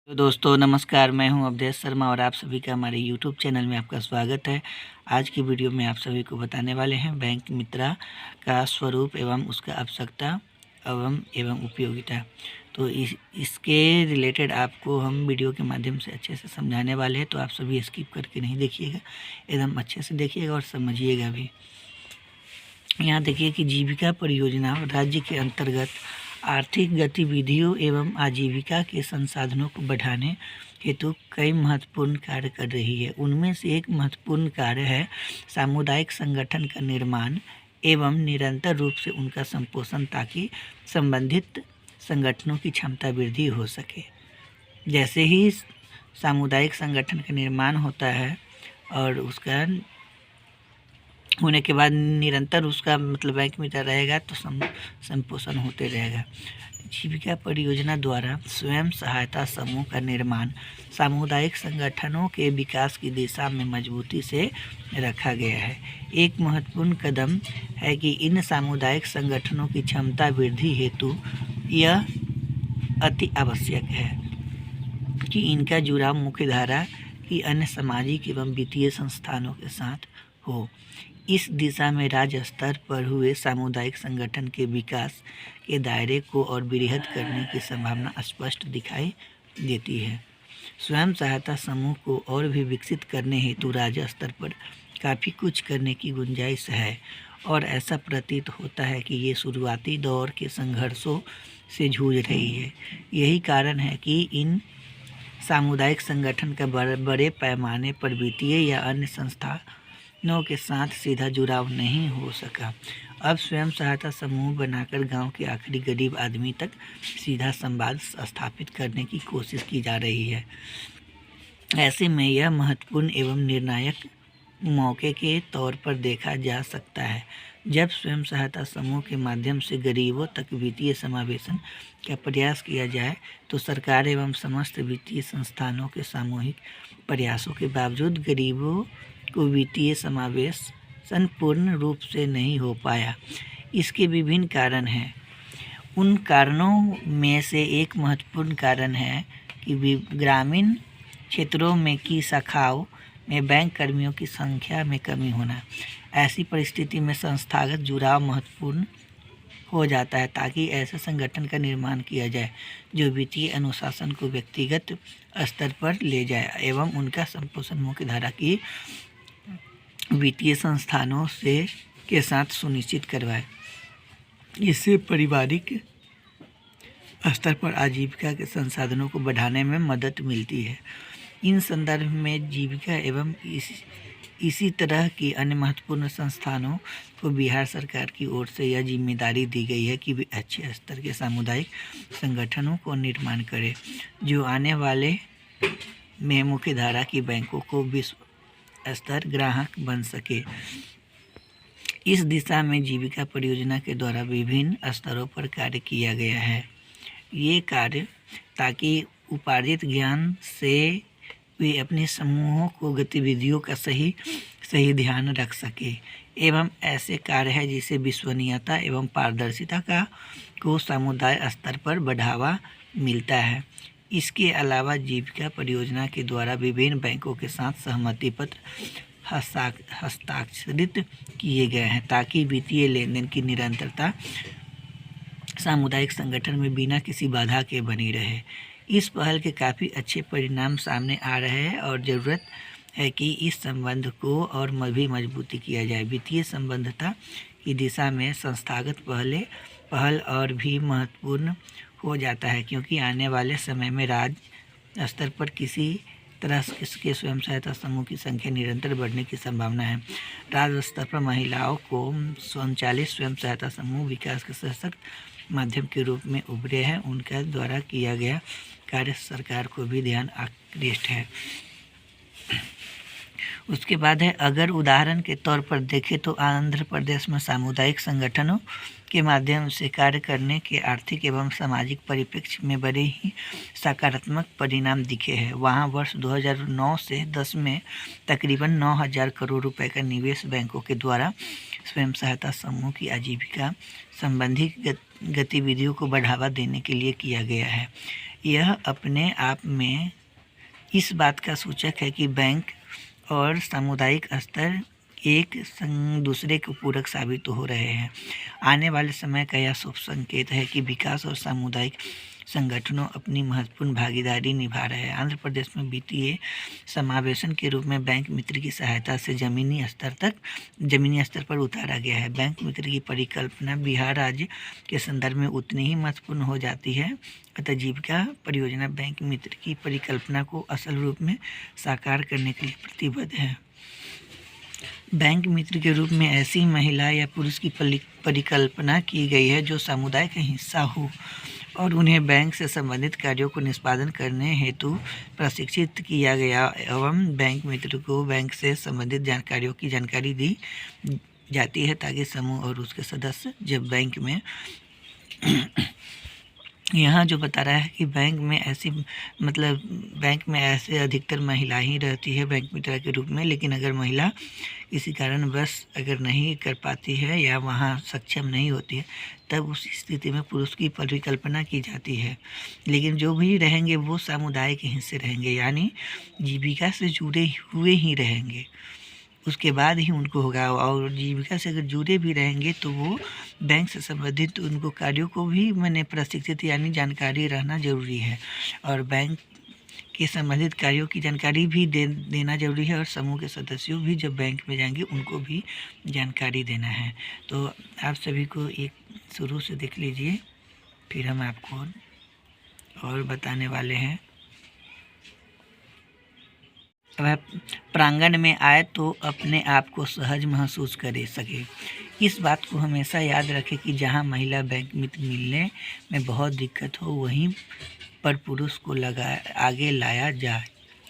तो दोस्तों नमस्कार, मैं हूं अवधेश शर्मा और आप सभी का हमारे यूट्यूब चैनल में आपका स्वागत है। आज की वीडियो में आप सभी को बताने वाले हैं बैंक मित्रा का स्वरूप एवं उसका आवश्यकता एवं उपयोगिता। तो इसके रिलेटेड आपको हम वीडियो के माध्यम से अच्छे से समझाने वाले हैं, तो आप सभी स्किप करके नहीं देखिएगा, एकदम अच्छे से देखिएगा और समझिएगा भी। यहाँ देखिए कि जीविका परियोजना राज्य के अंतर्गत आर्थिक गतिविधियों एवं आजीविका के संसाधनों को बढ़ाने हेतु कई महत्वपूर्ण कार्य कर रही है। उनमें से एक महत्वपूर्ण कार्य है सामुदायिक संगठन का निर्माण एवं निरंतर रूप से उनका संपोषण, ताकि संबंधित संगठनों की क्षमता वृद्धि हो सके। जैसे ही सामुदायिक संगठन का निर्माण होता है और उसका होने के बाद निरंतर उसका मतलब बैंक में रहेगा तो संपोषण होते रहेगा। जीविका परियोजना द्वारा स्वयं सहायता समूह का निर्माण सामुदायिक संगठनों के विकास की दिशा में मजबूती से रखा गया है। एक महत्वपूर्ण कदम है कि इन सामुदायिक संगठनों की क्षमता वृद्धि हेतु यह अति आवश्यक है कि इनका जुड़ाव मुख्यधारा की अन्य सामाजिक एवं वित्तीय संस्थानों के साथ हो। इस दिशा में राज्य स्तर पर हुए सामुदायिक संगठन के विकास के दायरे को और बृहद करने की संभावना स्पष्ट दिखाई देती है। स्वयं सहायता समूह को और भी विकसित करने हेतु राज्य स्तर पर काफ़ी कुछ करने की गुंजाइश है और ऐसा प्रतीत होता है कि ये शुरुआती दौर के संघर्षों से जूझ रही है। यही कारण है कि इन सामुदायिक संगठन का बड़े पैमाने पर वित्तीय या अन्य संस्थानों के साथ सीधा जुड़ाव नहीं हो सका। अब स्वयं सहायता समूह बनाकर गांव के आखिरी गरीब आदमी तक सीधा संवाद स्थापित करने की कोशिश की जा रही है। ऐसे में यह महत्वपूर्ण एवं निर्णायक मौके के तौर पर देखा जा सकता है जब स्वयं सहायता समूह के माध्यम से गरीबों तक वित्तीय समावेशन का प्रयास किया जाए, तो सरकार एवं समस्त वित्तीय संस्थानों के सामूहिक प्रयासों के बावजूद गरीबों को वित्तीय समावेशन पूर्ण रूप से नहीं हो पाया। इसके विभिन्न कारण हैं। उन कारणों में से एक महत्वपूर्ण कारण है कि ग्रामीण क्षेत्रों में की शाखाओं में बैंक कर्मियों की संख्या में कमी होना। ऐसी परिस्थिति में संस्थागत जुड़ाव महत्वपूर्ण हो जाता है, ताकि ऐसे संगठन का निर्माण किया जाए जो वित्तीय अनुशासन को व्यक्तिगत स्तर पर ले जाए एवं उनका संपोषण मुख्यधारा की वित्तीय संस्थानों से के साथ सुनिश्चित करवाए। इससे पारिवारिक स्तर पर आजीविका के संसाधनों को बढ़ाने में मदद मिलती है। इन संदर्भ में जीविका एवं इसी तरह की अन्य महत्वपूर्ण संस्थानों को बिहार सरकार की ओर से यह जिम्मेदारी दी गई है कि वे अच्छे स्तर के सामुदायिक संगठनों को निर्माण करें जो आने वाले में मुख्यधारा की बैंकों को विश्व स्तर ग्राहक बन सके। इस दिशा में जीविका परियोजना के द्वारा विभिन्न स्तरों पर कार्य किया गया है। ये कार्य ताकि उपार्जित ज्ञान से वे अपने समूहों को गतिविधियों का सही ध्यान रख सके एवं ऐसे कार्य है जिसे विश्वसनीयता एवं पारदर्शिता को समुदाय स्तर पर बढ़ावा मिलता है। इसके अलावा जीविका परियोजना के द्वारा विभिन्न बैंकों के साथ सहमति पत्र हस्ताक्षरित किए गए हैं, ताकि वित्तीय लेन देन की निरंतरता सामुदायिक संगठन में बिना किसी बाधा के बनी रहे। इस पहल के काफ़ी अच्छे परिणाम सामने आ रहे हैं और ज़रूरत है कि इस संबंध को और भी मजबूती किया जाए। वित्तीय संबद्धता की दिशा में संस्थागत पहल और भी महत्वपूर्ण हो जाता है, क्योंकि आने वाले समय में राज्य स्तर पर किसी तरह के स्वयं सहायता समूह की संख्या निरंतर बढ़ने की संभावना है। राज्य स्तर पर महिलाओं को संचालित स्वयं सहायता समूह विकास के सशक्त माध्यम के रूप में उभरे हैं। उनका द्वारा किया गया कार्य सरकार को भी ध्यान आकृष्ट है। उसके बाद है, अगर उदाहरण के तौर पर देखें तो आंध्र प्रदेश में सामुदायिक संगठनों के माध्यम से कार्य करने के आर्थिक एवं सामाजिक परिप्रेक्ष्य में बड़े ही सकारात्मक परिणाम दिखे हैं। वहाँ वर्ष 2009 से 10 में तकरीबन 9,000 करोड़ रुपए का निवेश बैंकों के द्वारा स्वयं सहायता समूह की आजीविका संबंधी गतिविधियों को बढ़ावा देने के लिए किया गया है। यह अपने आप में इस बात का सूचक है कि बैंक और सामुदायिक स्तर एक दूसरे के पूरक साबित हो रहे हैं। आने वाले समय का यह शुभ संकेत है कि विकास और सामुदायिक संगठनों अपनी महत्वपूर्ण भागीदारी निभा रहे हैं। आंध्र प्रदेश में वित्तीय समावेशन के रूप में बैंक मित्र की सहायता से जमीनी स्तर पर उतारा गया है। बैंक मित्र की परिकल्पना बिहार राज्य के संदर्भ में उतनी ही महत्वपूर्ण हो जाती है। अतः जीविका परियोजना बैंक मित्र की परिकल्पना को असल रूप में साकार करने के लिए प्रतिबद्ध है। बैंक मित्र के रूप में ऐसी महिला या पुरुष की परिकल्पना की गई है जो समुदाय का हिस्सा हो और उन्हें बैंक से संबंधित कार्यों को निष्पादन करने हेतु प्रशिक्षित किया गया एवं बैंक मित्र को बैंक से संबंधित जानकारियों की जानकारी दी जाती है ताकि समूह और उसके सदस्य जब बैंक में यहाँ जो बता रहा है कि बैंक में ऐसे अधिकतर महिला ही रहती है बैंक मित्र के रूप में, लेकिन अगर महिला किसी कारणवश अगर नहीं कर पाती है या वहाँ सक्षम नहीं होती है तब उस स्थिति में पुरुष की परिकल्पना की जाती है। लेकिन जो भी रहेंगे वो समुदाय के हिस्से रहेंगे, यानी जीविका से जुड़े हुए ही रहेंगे, उसके बाद ही उनको होगा। और जीविका से अगर जुड़े भी रहेंगे तो वो बैंक से संबंधित उनको कार्यों को भी प्रशिक्षित यानी जानकारी रहना जरूरी है और बैंक के संबंधित कार्यों की जानकारी भी देना जरूरी है और समूह के सदस्यों भी जब बैंक में जाएंगे उनको भी जानकारी देना है। तो आप सभी को एक शुरू से देख लीजिए, फिर हम आपको और बताने वाले हैं। अब आप प्रांगण में आए तो अपने आप को सहज महसूस कर सके। इस बात को हमेशा याद रखें कि जहां महिला बैंक मित्र मिलने में बहुत दिक्कत हो वहीं पर पुरुष को आगे लाया जाए,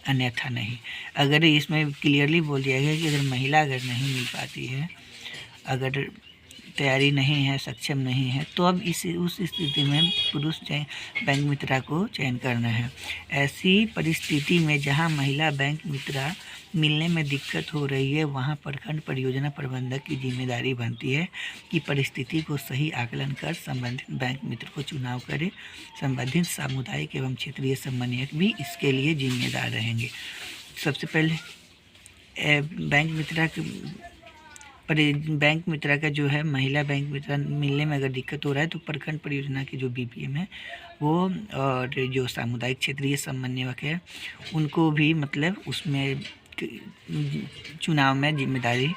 अन्यथा नहीं। अगर इसमें क्लियरली बोल दिया गया कि अगर महिला अगर नहीं मिल पाती है, अगर तैयारी नहीं है, सक्षम नहीं है, तो अब उस स्थिति में पुरुष बैंक मित्रा को चयन करना है। ऐसी परिस्थिति में जहां महिला बैंक मित्रा मिलने में दिक्कत हो रही है वहां प्रखंड परियोजना प्रबंधक की जिम्मेदारी बनती है कि परिस्थिति को सही आकलन कर संबंधित बैंक मित्र को चुनाव करे। संबंधित सामुदायिक एवं क्षेत्रीय समन्वयक भी इसके लिए जिम्मेदार रहेंगे। सबसे पहले बैंक मित्रा का जो है महिला बैंक मित्रा मिलने में अगर दिक्कत हो रहा है तो प्रखंड परियोजना के जो BPM है वो और जो सामुदायिक क्षेत्रीय समन्वयक है उनको भी उसमें चुनाव में जिम्मेदारी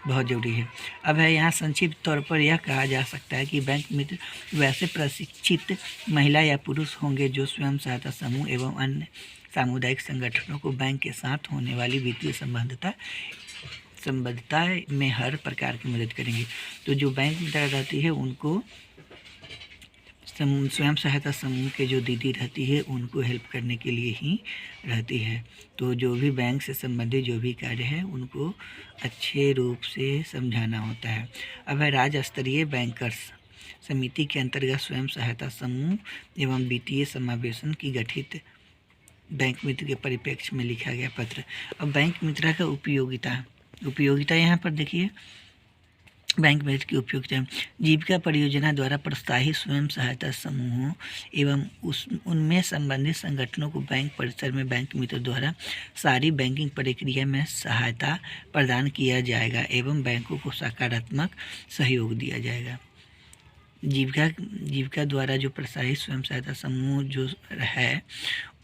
बहुत ज़रूरी है। अब है यहाँ संक्षिप्त तौर पर यह कहा जा सकता है कि बैंक मित्र वैसे प्रशिक्षित महिला या पुरुष होंगे जो स्वयं सहायता समूह एवं अन्य सामुदायिक संगठनों को बैंक के साथ होने वाली वित्तीय संबद्धता में हर प्रकार की मदद करेंगे। तो जो बैंक मित्र रहती है उनको स्वयं सहायता समूह के जो दीदी रहती है उनको हेल्प करने के लिए ही रहती है। तो जो भी बैंक से संबंधित जो भी कार्य है उनको अच्छे रूप से समझाना होता है। अब है राज्य स्तरीय बैंकर्स समिति के अंतर्गत स्वयं सहायता समूह एवं वित्तीय समावेशन की गठित बैंक मित्र के परिप्रेक्ष्य में लिखा गया पत्र। अब बैंक मित्र का उपयोगिता यहाँ पर देखिए, बैंक मित्र की उपयोगिता जीविका परियोजना द्वारा प्रोत्साहित स्वयं सहायता समूहों एवं उनमें संबंधित संगठनों को बैंक परिसर में बैंक मित्र द्वारा सारी बैंकिंग प्रक्रिया में सहायता प्रदान किया जाएगा एवं बैंकों को सकारात्मक सहयोग दिया जाएगा। जीविका द्वारा जो प्रोत्साहित स्वयं सहायता समूह जो है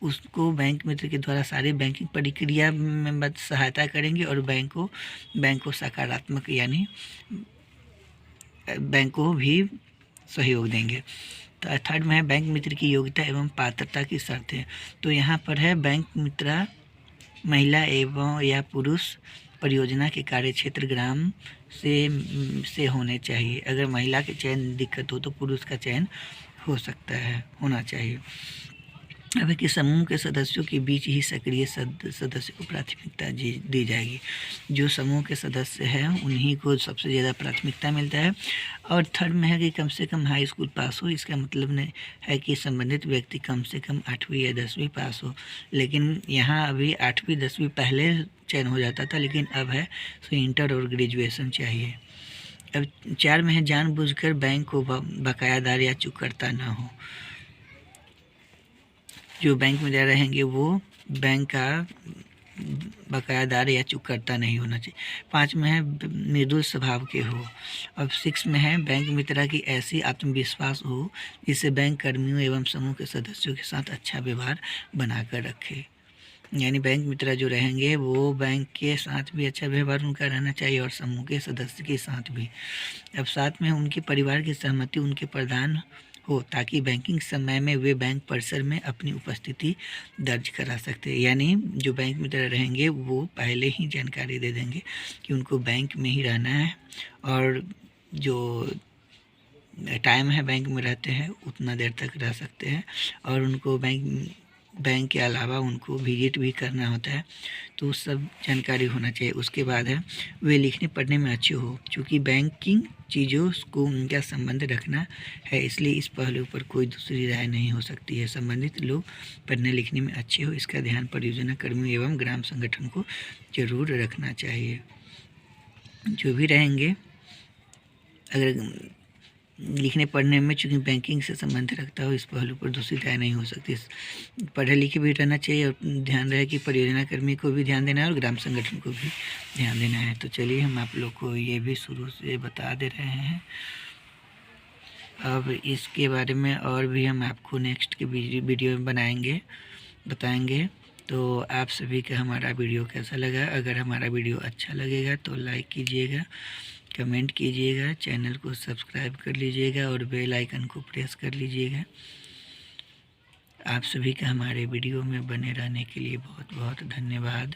उसको बैंक मित्र के द्वारा सारी बैंकिंग प्रक्रिया में सहायता करेंगे और बैंक को सकारात्मक यानी बैंक को भी सहयोग देंगे। तो थर्ड में है बैंक मित्र की योग्यता एवं पात्रता की शर्तें। तो यहाँ पर है बैंक मित्र महिला एवं या पुरुष परियोजना के कार्यक्षेत्र ग्राम से होने चाहिए। अगर महिला के चयन दिक्कत हो तो पुरुष का चयन होना चाहिए। अब कि समूह के सदस्यों के बीच ही सक्रिय सदस्य को प्राथमिकता दी जाएगी। जो समूह के सदस्य हैं उन्हीं को सबसे ज़्यादा प्राथमिकता मिलता है। और थर्ड में है कि कम से कम हाई स्कूल पास हो। इसका मतलब है कि संबंधित व्यक्ति कम से कम 8वीं या 10वीं पास हो। लेकिन यहाँ अभी 8वीं 10वीं पहले चयन हो जाता था, लेकिन अब है तो इंटर और ग्रेजुएशन चाहिए। अब 4 में है जानबूझकर बैंक को बकायादार या चूककर्ता न हो। जो बैंक में रहेंगे वो बैंक का बकायादार या चूककर्ता नहीं होना चाहिए। 5 में है मृदुल स्वभाव के हो। अब 6 में है बैंक मित्र की ऐसी आत्मविश्वास हो जिससे बैंक कर्मियों एवं समूह के सदस्यों के साथ अच्छा व्यवहार बनाकर रखे। यानी बैंक मित्र जो रहेंगे वो बैंक के साथ भी अच्छा व्यवहार उनका रहना चाहिए और समूह के सदस्य के साथ भी। अब साथ में उनके परिवार की सहमति उनके प्रदान हो ताकि बैंकिंग समय में वे बैंक परिसर में अपनी उपस्थिति दर्ज करा सकते हैं। यानी जो बैंक मित्र रहेंगे वो पहले ही जानकारी दे देंगे कि उनको बैंक में ही रहना है और जो टाइम है बैंक में रहते हैं उतना देर तक रह सकते हैं और उनको बैंक के अलावा उनको विजिट भी करना होता है, तो सब जानकारी होना चाहिए। उसके बाद है वे लिखने पढ़ने में अच्छे हो। चूँकि बैंकिंग चीज़ों को उनका संबंध रखना है इसलिए इस पहलू पर कोई दूसरी राय नहीं हो सकती है। संबंधित लोग पढ़ने लिखने में अच्छे हो इसका ध्यान परियोजना कर्मियों एवं ग्राम संगठन को जरूर रखना चाहिए। जो भी रहेंगे अगर लिखने पढ़ने में चूँकि बैंकिंग से संबंध रखता हो इस पहलू पर दूसरी राय नहीं हो सकती। पढ़े लिखे भी रहना चाहिए और ध्यान रहे कि परियोजना कर्मी को भी ध्यान देना है और ग्राम संगठन को भी ध्यान देना है। तो चलिए हम आप लोग को ये भी शुरू से बता दे रहे हैं। अब इसके बारे में और भी हम आपको नेक्स्ट के वीडियो में बताएंगे। तो आप सभी का हमारा वीडियो कैसा लगा? अगर हमारा वीडियो अच्छा लगेगा तो लाइक कीजिएगा, कमेंट कीजिएगा, चैनल को सब्सक्राइब कर लीजिएगा और बेल आइकन को प्रेस कर लीजिएगा। आप सभी का हमारे वीडियो में बने रहने के लिए बहुत बहुत धन्यवाद।